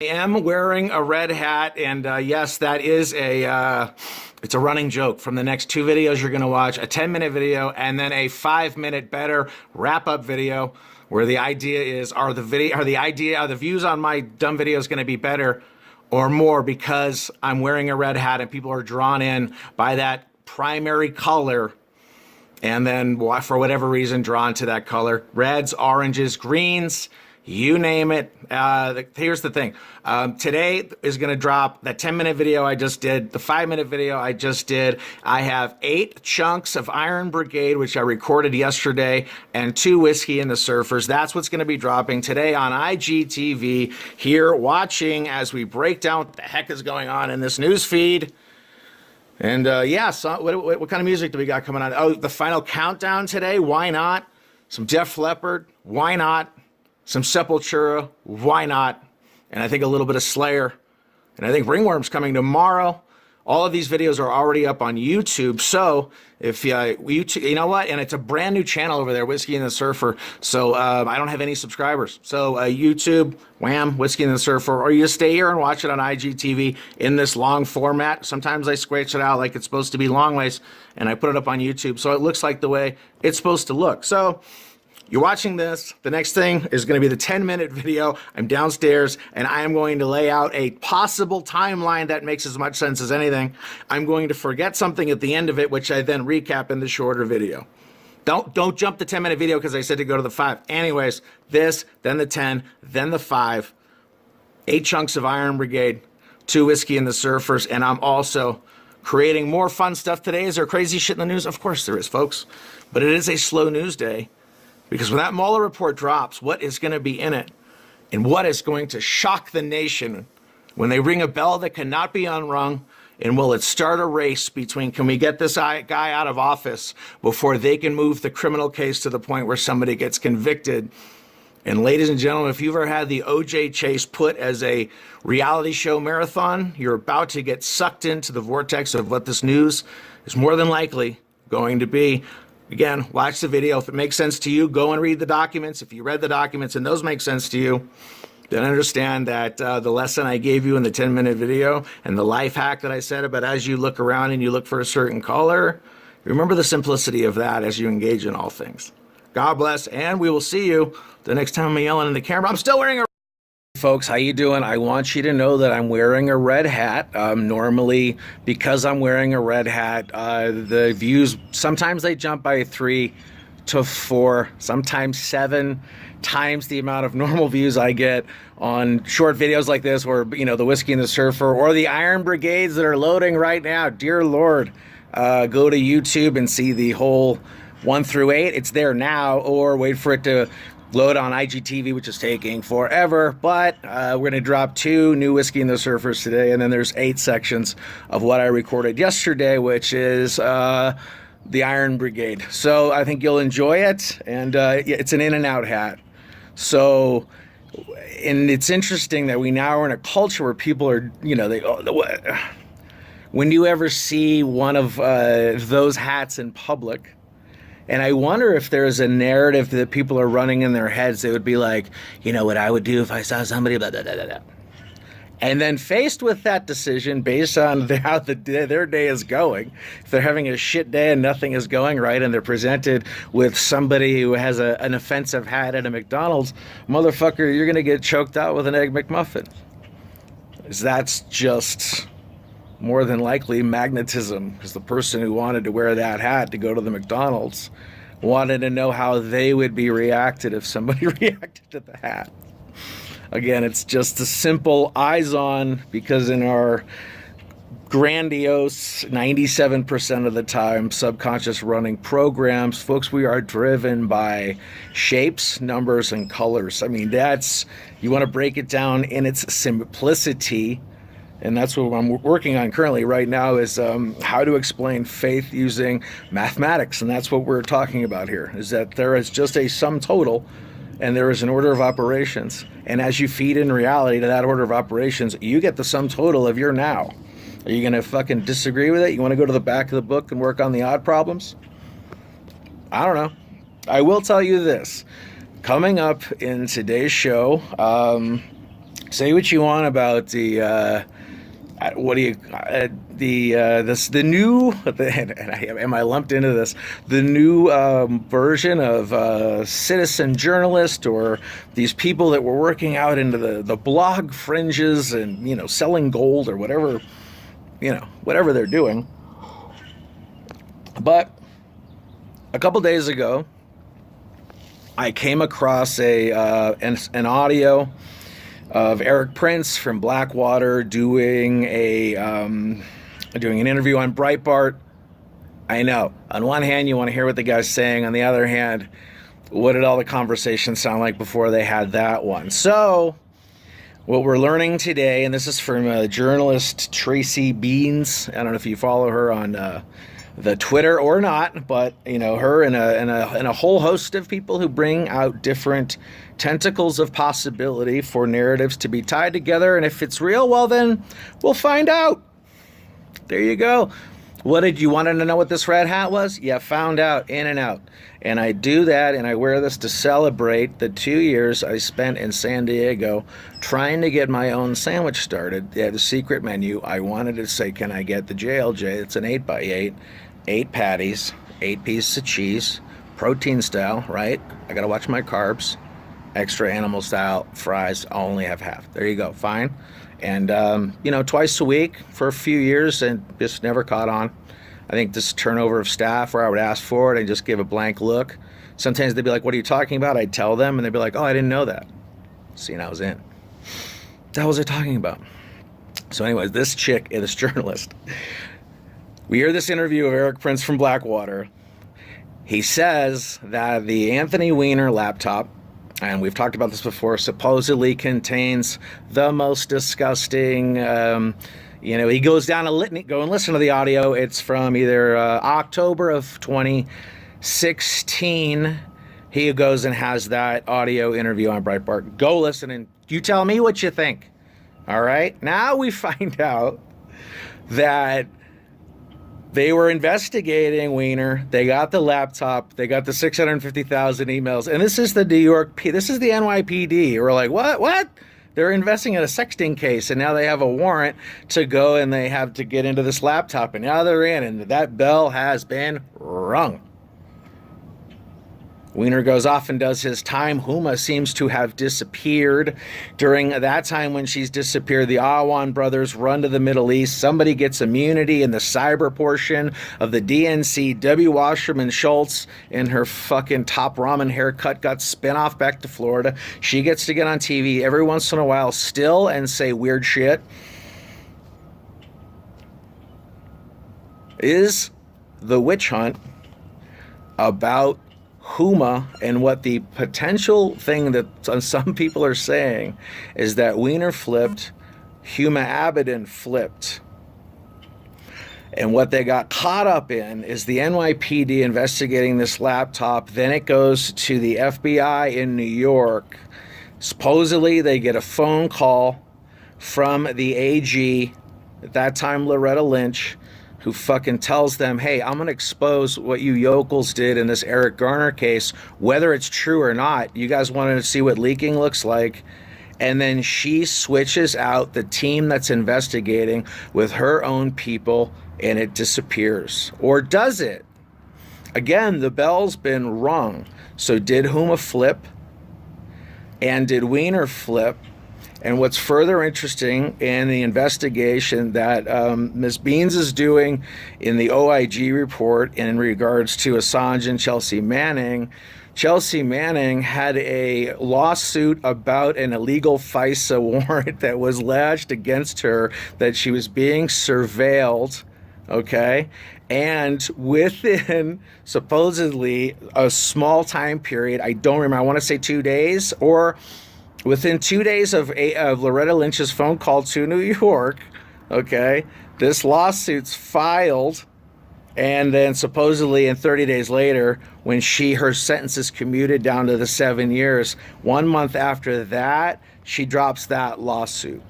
I am wearing a red hat, and yes, that is it's a running joke. From the next 2 videos you're going to watch, a 10-minute video and then a 5-minute better wrap-up video, where the idea is, are the views on my dumb videos going to be better or more because I'm wearing a red hat and people are drawn in by that primary color, and then for whatever reason drawn to that color. Reds, oranges, greens, you name it. Here's the thing. Today is going to drop that 10-minute video I just did, the 5-minute video I just did. I have 8 chunks of Iron Brigade, which I recorded yesterday, and 2 Whiskey and the Surfers. That's what's going to be dropping today on IGTV. Here, watching as we break down what the heck is going on in this news feed. And yeah, so what kind of music do we got coming on? Oh, the final countdown today. Why not? Some Def Leppard. Why not? Some Sepultura, why not? And I think a little bit of Slayer. And I think Ringworm's coming tomorrow. All of these videos are already up on YouTube. So if you know what? And it's a brand new channel over there, Whiskey and the Surfer. So I don't have any subscribers. So YouTube, wham, Whiskey and the Surfer. Or you stay here and watch it on IGTV in this long format. Sometimes I scratch it out like it's supposed to be long ways, and I put it up on YouTube. So it looks like the way it's supposed to look. So you're watching this. The next thing is going to be the 10-minute video. I'm downstairs, and I am going to lay out a possible timeline that makes as much sense as anything. I'm going to forget something at the end of it, which I then recap in the shorter video. Don't jump the 10-minute video because I said to go to the 5. Anyways, this, then the 10, then the 5. 8 chunks of Iron Brigade, 2 Whiskey and the Surfers, and I'm also creating more fun stuff today. Is there crazy shit in the news? Of course there is, folks. But it is a slow news day. Because when that Mueller report drops, what is going to be in it and what is going to shock the nation when they ring a bell that cannot be unrung, and will it start a race between, can we get this guy out of office before they can move the criminal case to the point where somebody gets convicted? And ladies and gentlemen, if you've ever had the OJ chase put as a reality show marathon, you're about to get sucked into the vortex of what this news is more than likely going to be. Again, watch the video. If it makes sense to you, go and read the documents. If you read the documents and those make sense to you, then understand that the lesson I gave you in the 10-minute video and the life hack that I said about as you look around and you look for a certain color, remember the simplicity of that as you engage in all things. God bless, and we will see you the next time I'm yelling in the camera. I'm still wearing a... Folks, how you doing? I want you to know that I'm wearing a red hat. Normally, because I'm wearing a red hat, the views, sometimes they jump by 3 to 4, sometimes 7 times the amount of normal views I get on short videos like this, or, you know, the Whiskey and the Surfer, or the Iron Brigades that are loading right now. Dear Lord, go to YouTube and see the whole 1 through 8. It's there now, or wait for it to load on IGTV, which is taking forever. But we're going to drop 2 new Whiskey and the Surfers today, and then there's 8 sections of what I recorded yesterday, which is the Iron Brigade. So I think you'll enjoy it, and it's an in and out hat. So, and it's interesting that we now are in a culture where people are, you know, when do you ever see one of those hats in public? And I wonder if there's a narrative that people are running in their heads. They would be like, you know what I would do if I saw somebody, blah, blah, blah, blah, blah. And then faced with that decision based on how their day is going, if they're having a shit day and nothing is going right, and they're presented with somebody who has an offensive hat at a McDonald's, motherfucker, you're going to get choked out with an Egg McMuffin. That's just more than likely magnetism, because the person who wanted to wear that hat to go to the McDonald's wanted to know how they would be reacted if somebody reacted to the hat. Again, it's just a simple eyes on, because in our grandiose 97% of the time subconscious running programs, folks, we are driven by shapes, numbers, and colors. I mean, that's, you want to break it down in its simplicity. And that's what I'm working on currently right now, is how to explain faith using mathematics. And that's what we're talking about here, is that there is just a sum total and there is an order of operations. And as you feed in reality to that order of operations, you get the sum total of your now. Are you going to fucking disagree with it? You want to go to the back of the book and work on the odd problems? I don't know. I will tell you this. Coming up in today's show, Say what you want about the what do you the new am I lumped into this, the new version of citizen journalist, or these people that were working out into the blog fringes and, you know, selling gold or whatever, you know, whatever they're doing. But a couple days ago, I came across an audio of Eric Prince from Blackwater doing an interview on Breitbart. I know, on one hand, you want to hear what the guy's saying. On the other hand, what did all the conversations sound like before they had that one? So, what we're learning today, and this is from journalist Tracy Beans. I don't know if you follow her on the Twitter or not, but you know her and a whole host of people who bring out different tentacles of possibility for narratives to be tied together. And if it's real, well, then we'll find out. There you go. What did you want to know what this red hat was? Yeah, found out, in and out. And I do that, and I wear this to celebrate the 2 years I spent in San Diego trying to get my own sandwich started. They had a secret menu. I wanted to say, can I get the JLJ? It's an 8x8, 8 patties, 8 pieces of cheese, protein style, right? I got to watch my carbs. Extra animal style fries, I only have half. There you go, fine. And, you know, twice a week for a few years, and just never caught on. I think this turnover of staff where I would ask for it and just give a blank look. Sometimes they'd be like, what are you talking about? I'd tell them, and they'd be like, oh, I didn't know that. See, and I was in. What was I talking about? So anyways, this chick, this journalist, we hear this interview of Eric Prince from Blackwater. He says that the Anthony Weiner laptop, and we've talked about this before, supposedly contains the most disgusting, you know, he goes down a litany. Go and listen to the audio. It's from either October of 2016. He goes and has that audio interview on Breitbart. Go listen and you tell me what you think. All right? Now we find out that they were investigating Weiner. They got the laptop. They got the 650,000 emails. And this is the this is the NYPD. We're like, what? They're investing in a sexting case, and now they have a warrant to go, and they have to get into this laptop. And now they're in, and that bell has been rung. Weiner goes off and does his time. HUMA seems to have disappeared. During that time when she's disappeared, the Awan brothers run to the Middle East. Somebody gets immunity in the cyber portion of the DNC. Debbie Wasserman Schultz, in her fucking top ramen haircut, got spin off back to Florida. She gets to get on TV every once in a while still and say weird shit. Is the witch hunt about HUMA, and what the potential thing that some people are saying is that Weiner flipped, HUMA Abedin flipped. And what they got caught up in is the NYPD investigating this laptop. Then it goes to the FBI in New York. Supposedly they get a phone call from the AG, at that time Loretta Lynch, who fucking tells them, hey, I'm going to expose what you yokels did in this Eric Garner case, whether it's true or not. You guys wanted to see what leaking looks like. And then she switches out the team that's investigating with her own people, and it disappears. Or does it? Again, the bell's been rung. So did HUMA flip? And did Weiner flip? And what's further interesting in the investigation that Ms. Beans is doing in the OIG report in regards to Assange and Chelsea Manning had a lawsuit about an illegal FISA warrant that was lodged against her, that she was being surveilled, okay? And within supposedly a small time period, I don't remember, I want to say 2 days, or within 2 days of Loretta Lynch's phone call to New York, okay, this lawsuit's filed, and then supposedly in 30 days later, when her sentence is commuted down to the 7 years, 1 month after that, she drops that lawsuit.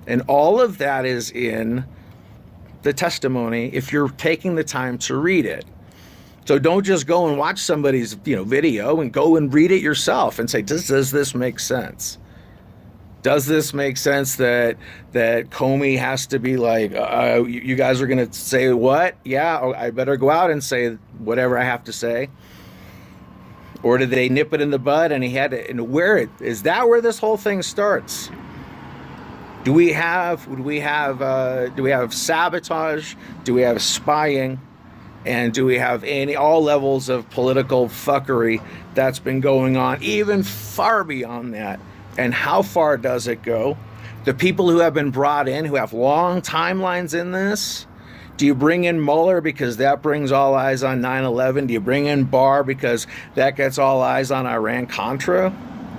And all of that is in the testimony if you're taking the time to read it. So don't just go and watch somebody's video and go and read it yourself and say, does this make sense? Does this make sense that Comey has to be like, you guys are going to say what? Yeah, I better go out and say whatever I have to say. Or did they nip it in the bud and he had to, and is that where this whole thing starts? Do we have sabotage? Do we have spying? And do we have all levels of political fuckery that's been going on, even far beyond that? And how far does it go? The people who have been brought in, who have long timelines in this, do you bring in Mueller because that brings all eyes on 9/11? Do you bring in Barr because that gets all eyes on Iran-Contra?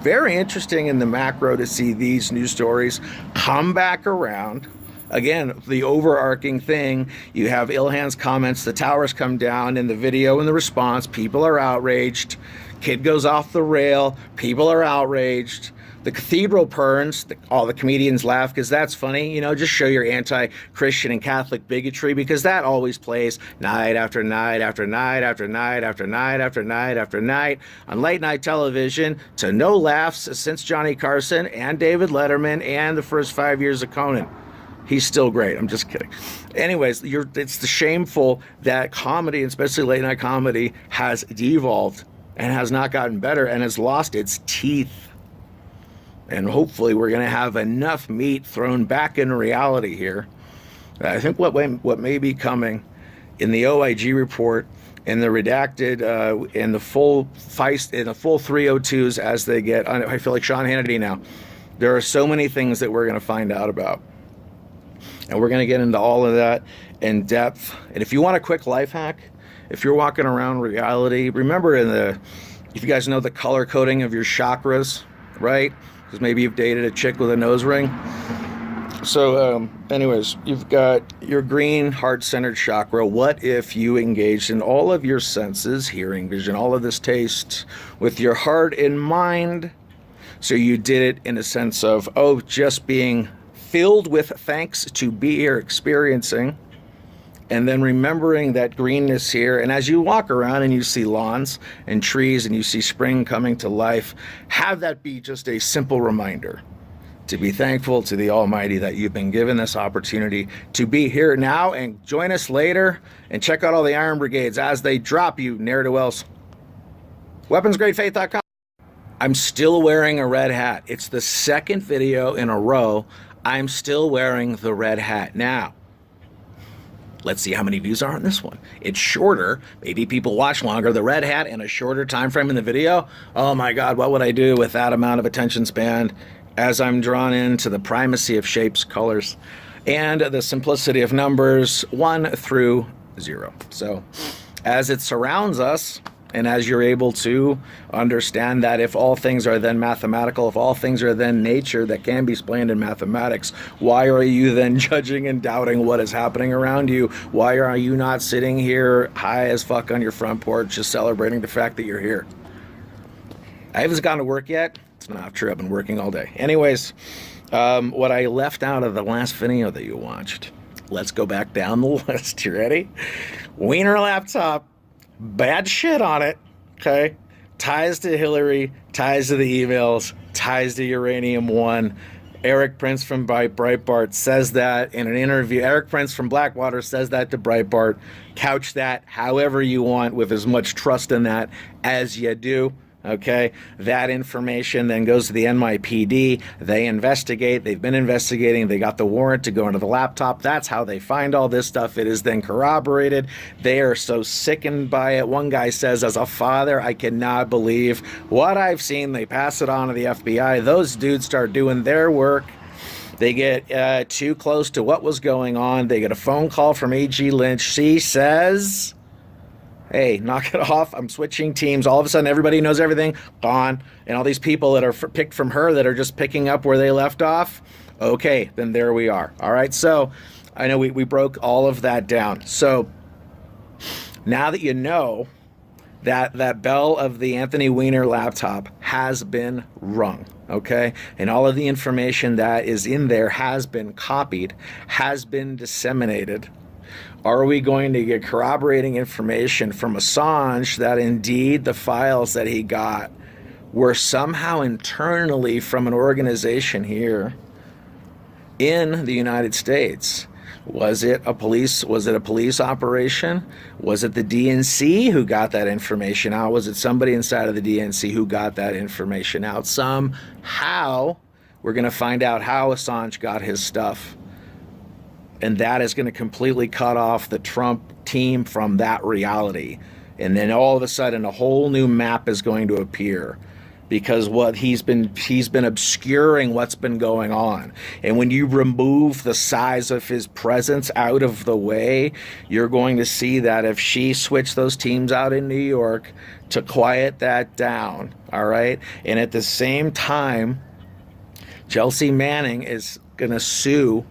Very interesting in the macro to see these news stories come back around. Again, the overarching thing, you have Ilhan's comments, the towers come down in the video and the response, people are outraged, kid goes off the rail, people are outraged. The cathedral burns, all the comedians laugh because that's funny, you know, just show your anti-Christian and Catholic bigotry because that always plays night after night after night after night after night after night after night on late night television to no laughs since Johnny Carson and David Letterman and the first 5 years of Conan. He's still great. I'm just kidding. Anyways, it's the shameful that comedy, especially late night comedy, has devolved and has not gotten better and has lost its teeth. And hopefully we're going to have enough meat thrown back into reality here. I think what may be coming in the OIG report, in the redacted, in the full feist, in the full 302s as they get, I feel like Sean Hannity now. There are so many things that we're going to find out about. And we're going to get into all of that in depth. And if you want a quick life hack, if you're walking around reality, remember if you guys know the color coding of your chakras, right? Because maybe you've dated a chick with a nose ring. So anyways, you've got your green heart-centered chakra. What if you engaged in all of your senses, hearing, vision, all of this taste, with your heart and mind? So you did it in a sense of, just being filled with thanks to be here experiencing, and then remembering that greenness here. And as you walk around and you see lawns and trees and you see spring coming to life, have that be just a simple reminder to be thankful to the Almighty that you've been given this opportunity to be here now, and join us later and check out all the Iron Brigades as they drop you ne'er-do-wells. WeaponsGradeFaith.com. I'm still wearing a red hat. It's the second video in a row I'm still wearing the red hat. Now, let's see how many views are on this one. It's shorter. Maybe people watch longer. The red hat and a shorter time frame in the video. Oh my God, what would I do with that amount of attention span as I'm drawn into the primacy of shapes, colors, and the simplicity of numbers 1 through 0. So as it surrounds us, and as you're able to understand that if all things are then mathematical, if all things are then nature that can be explained in mathematics, why are you then judging and doubting what is happening around you? Why are you not sitting here high as fuck on your front porch just celebrating the fact that you're here? I haven't gone to work yet. It's not true. I've been working all day. Anyways, what I left out of the last video that you watched, let's go back down the list. You ready? Wiener laptop. Bad shit on it, okay? Ties to Hillary, ties to the emails, ties to Uranium One. Eric Prince from Breitbart says that in an interview. Eric Prince from Blackwater says that to Breitbart. Couch that however you want with as much trust in that as you do. Okay, that information then goes to the NYPD. They investigate. They've been investigating. They got the warrant to go into the laptop. That's how they find all this stuff. It is then corroborated. They are so sickened by it. One guy says, as a father, I cannot believe what I've seen. They pass it on to the FBI. Those dudes start doing their work. They get too close to what was going on. They get a phone call from A.G. Lynch. She says, hey, knock it off. I'm switching teams. All of a sudden, everybody knows everything. Gone. And all these people that are picked from her that are just picking up where they left off. Okay, then there we are. All right, so I know we broke all of that down. So now that you know that that bell of the Anthony Weiner laptop has been rung, okay? And all of the information that is in there has been copied, has been disseminated. Are we going to get corroborating information from Assange that indeed the files that he got were somehow internally from an organization here in the United States. Was it a police operation? Was it the DNC who got that information out? Was it somebody inside of the DNC who got that information out? Somehow, we're going to find out how Assange got his stuff. And that is going to completely cut off the Trump team from that reality. And then all of a sudden, a whole new map is going to appear, because what he's been obscuring what's been going on. And when you remove the size of his presence out of the way, you're going to see that if she switched those teams out in New York to quiet that down, all right? And at the same time, Chelsea Manning is going to sue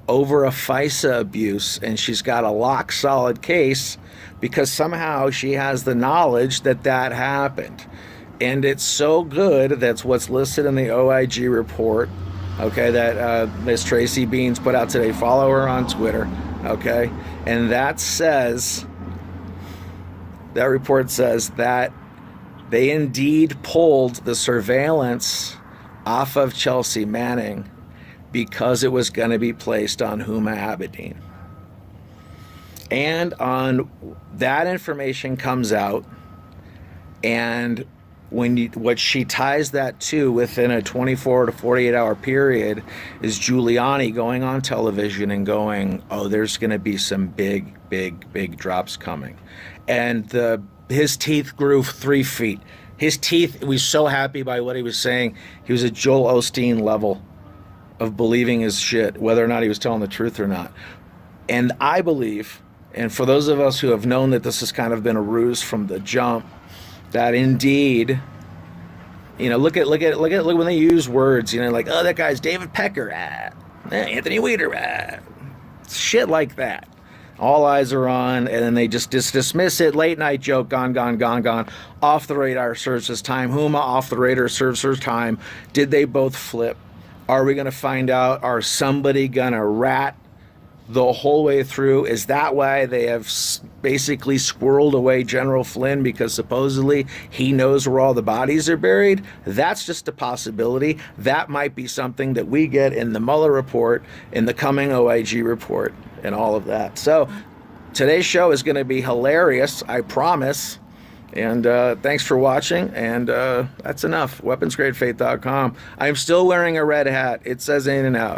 over a FISA abuse, and she's got a lock solid case because somehow she has the knowledge that that happened. And it's so good, that's what's listed in the OIG report, okay, that Miss Tracy Beans put out today. Follow her on Twitter, okay? And that report says that they indeed pulled the surveillance off of Chelsea Manning because it was going to be placed on Huma Abedin. And on that information comes out, and what she ties that to within a 24 to 48 hour period is Giuliani going on television and going, oh, there's going to be some big drops coming. And his teeth grew 3 feet. His teeth, he was so happy by what he was saying. He was at Joel Osteen level of believing his shit, whether or not he was telling the truth or not. And I believe, and for those of us who have known that this has kind of been a ruse from the jump, that indeed, you know, look when they use words, you know, like, oh, that guy's David Pecker, Anthony Weiner, shit like that. All eyes are on, and then they just dismiss it. Late night joke, gone. Off the radar serves his time. Huma off the radar serves her time. Did they both flip? Are we going to find out? Are somebody going to rat the whole way through? Is that why they have basically squirreled away General Flynn, because supposedly he knows where all the bodies are buried? That's just a possibility. That might be something that we get in the Mueller report, in the coming OIG report, and all of that. So today's show is going to be hilarious, I promise. And thanks for watching, and that's enough. WeaponsGradeFaith.com. I'm still wearing a red hat. It says in and out.